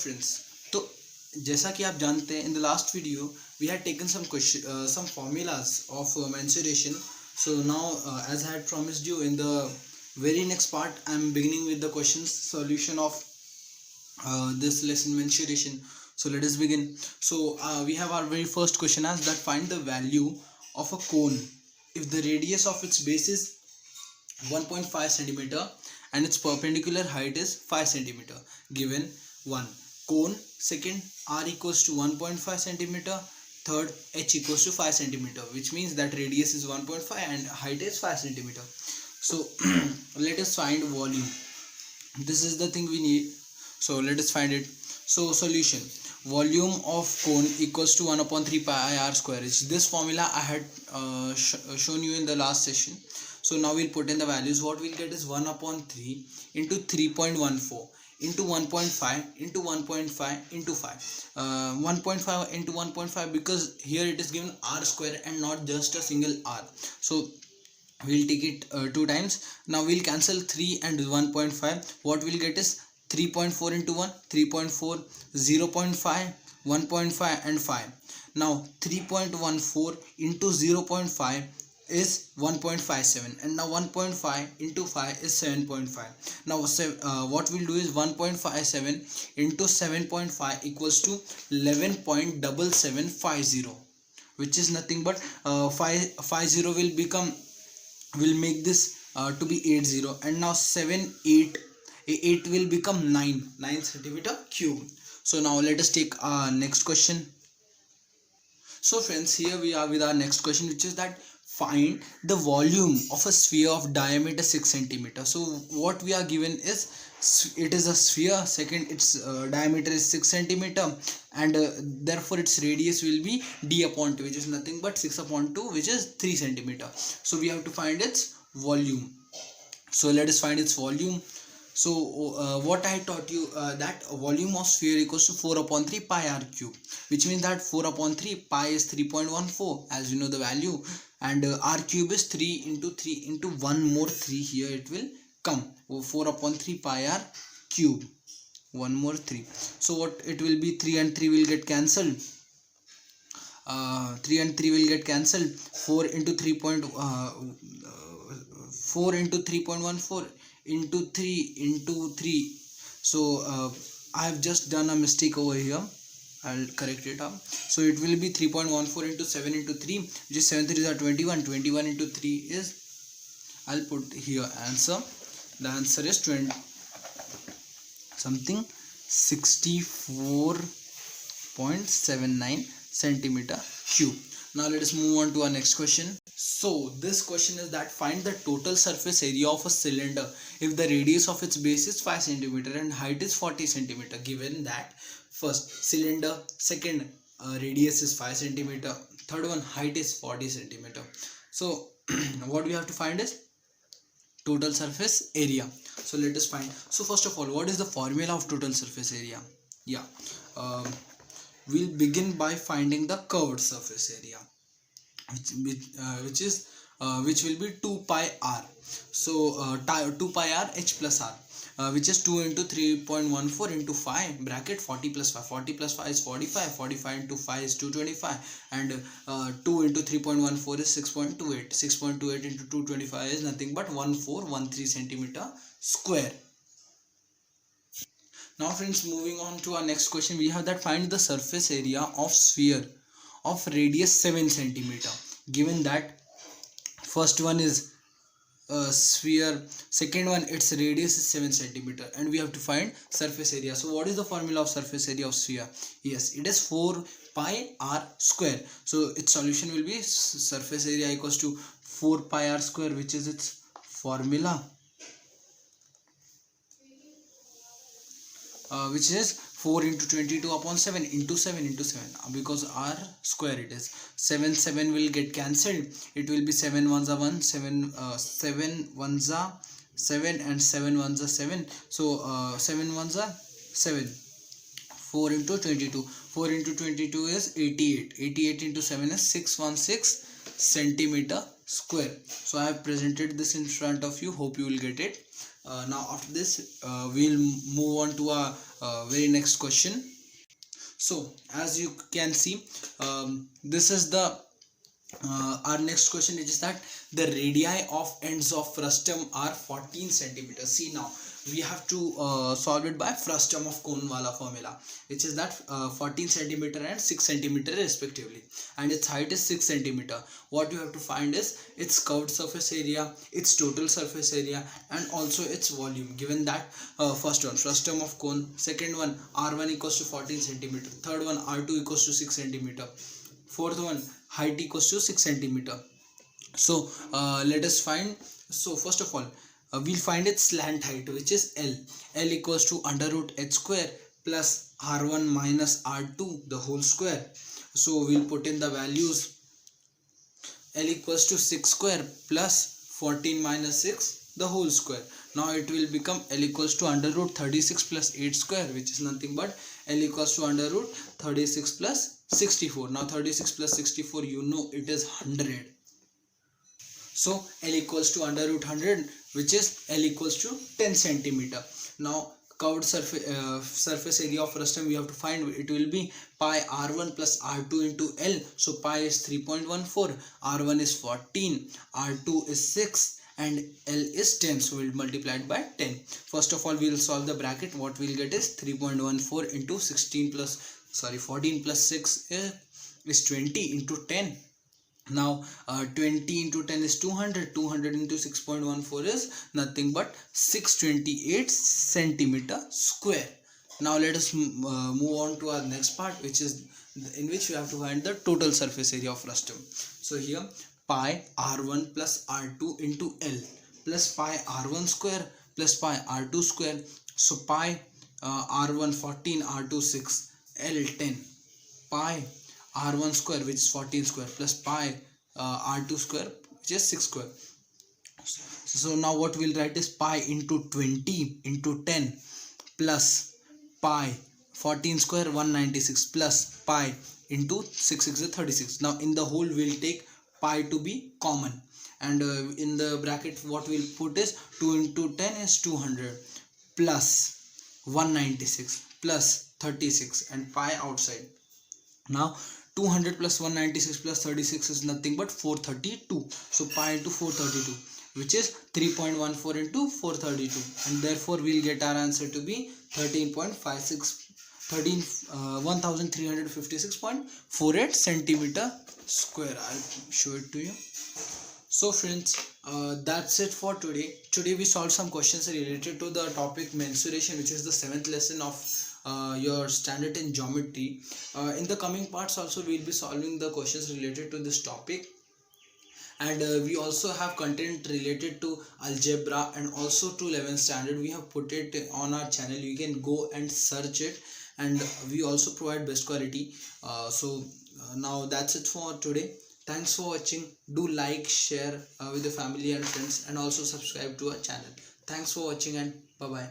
Friends, तो जैसा कि आप जानते हैं, in the last video we had taken some formulas of mensuration. So now, as I had promised you, in the very next part I am beginning with the questions solution of this lesson, mensuration. So let us begin. So we have our very first question as that: find the value of a cone if the radius of its base is 1.5 centimeter and its perpendicular height is 5 centimeter. Given one cone, second r equals to 1.5 centimeter, third h equals to 5 centimeter, which means that radius is 1.5 and height is 5 centimeter. So let us find volume. This is the thing we need. So let us find it. So solution: volume of cone equals to 1 upon 3 pi r square. This formula I had shown you in the last session. So now we'll put in the values. What we'll get is 1 upon 3 into 3.14 into 1.5 into 1.5 into 5. 1.5 into 1.5, because here it is given r square and not just a single r. So we'll take it two times. Now we'll cancel 3 and 1.5. What we'll get is 3.4 into 1, 3.4, 0.5, 1.5 and 5. Now 3.14 into 0.5 is 1.57, and now 1.5 into 5 is 7.5. Now what we'll do is 1.57 into 7.5 equals to 11.7750, which is nothing but 50 will make this to be 80, and now 8 will become 9 centimeter cube. So now let us take our next question. So friends, here we are with our next question, which is that find the volume of a sphere of diameter 6 centimeter. So what we are given is, it is a sphere, second its diameter is 6 centimeter, and therefore its radius will be d upon 2, which is nothing but 6 upon 2, which is 3 centimeter. So we have to find its volume. So let us find its volume. So what I taught you, that volume of sphere equals to 4 upon 3 pi r cube, which means that 4 upon 3 pi is 3.14, as you know the value, and r cube is 3 into 1 more 3 here it will come. 4 upon 3 pi r cube, 1 more 3. So what it will be, 3 and 3 will get cancelled. 3 and 3 will get cancelled. 4 into 3.14 into 3 into 3. So I have just done a mistake over here. I'll correct it up. So it will be 3.14 into 7 into 3, which is 7 3s are 21. 21 into 3 is, I'll put here answer. The answer is 64.79 centimeter cube. Now let us move on to our next question. So this question is that find the total surface area of a cylinder if the radius of its base is 5 centimeter and height is 40 centimeter. Given that first cylinder, second radius is 5 centimeter, third one height is 40 centimeter. So what we have to find is total surface area. So let us find. So first of all, what is the formula of total surface area? Yeah, we'll begin by finding the curved surface area, which will be 2 pi r. So 2 pi r h plus r, which is 2 into 3.14 into 5 bracket 40 plus 5. 40 plus 5 is 45. 45 into 5 is 225, and 2 into 3.14 is 6.28. 6.28 into 225 is nothing but 1413 centimeter square. Now friends, moving on to our next question, we have that find the surface area of sphere of radius 7 centimeter. Given that first one is sphere, second one its radius is 7 centimeter, and we have to find surface area. So what is the formula of surface area of sphere? Yes, it is 4 pi r square. So its solution will be surface area equals to 4 pi r square, which is its formula, which is 4 into 22 upon 7 into 7 into 7, because r square it is. 7 will get cancelled. It will be 7 ones are 1, 7 ones are 7, and 7 ones are 7. So 7 ones are 7. 4 into 22. 4 into 22 is 88. 88 into 7 is 616 centimeter square. So I have presented this in front of you, hope you will get it. Now after this we'll move on to our very next question. So as you can see, this is the our next question, which is that the radii of ends of frustum are 14 centimeters. See, now we have to solve it by frustum of cone wala formula, which is that 14 centimeter and 6 centimeter respectively, and its height is 6 centimeter. What you have to find is its curved surface area, its total surface area, and also its volume. Given that first one, frustum of cone; second one, r1 equals to 14 centimeter; third one, r2 equals to 6 centimeter; fourth one, height equals to 6 centimeter. So let us find. So first of all, we'll find its slant height, which is L. L equals to under root h square plus r1 minus r2 the whole square. So we'll put in the values. L equals to 6 square plus 14 minus 6 the whole square. Now it will become L equals to under root 36 plus 8 square, which is nothing but L equals to under root 36 plus 64. Now 36 plus 64, you know it is 100. So L equals to under root 100, which is L equals to 10 centimeter. Now curved surface area of frustum we have to find. It will be pi r1 plus r2 into L. So pi is 3.14, r1 is 14, r2 is 6, and L is 10. So we'll multiply it by 10. First of all, we will solve the bracket. What we'll get is 3.14 into 14 plus 6 is 20 into 10. Now 20 into 10 is 200. 200 into 6.14 is nothing but 628 centimeter square. Now let us move on to our next part, which is in which we have to find the total surface area of frustum. So here, pi r1 plus r2 into L plus pi r1 square plus pi r2 square. So pi r1 14, r2 6, L 10, pi r1 square, which is 14 square, plus pi r2 square, which is 6 square. So now what we'll write is pi into 20 into 10 plus pi 14 square 196 plus pi into 6 is 36. Now in the whole we'll take pi to be common, and in the bracket what we'll put is 2 into 10 is 200 plus 196 plus 36 and pi outside. Now 200 plus 196 plus 36 is nothing but 432. So pi into 432, which is 3.14 into 432, and therefore we'll get our answer to be 1356.48 centimeter square. I'll show it to you. So friends, that's it for today. Today we solved some questions related to the topic mensuration, which is the 7th lesson of your standard in geometry. In the coming parts also we will be solving the questions related to this topic, and we also have content related to algebra and also to 11th standard. We have put it on our channel. You can go and search it, and we also provide best quality. Now that's it for today. Thanks for watching. Do like, share with your family and friends, and also subscribe to our channel. Thanks for watching, and bye bye.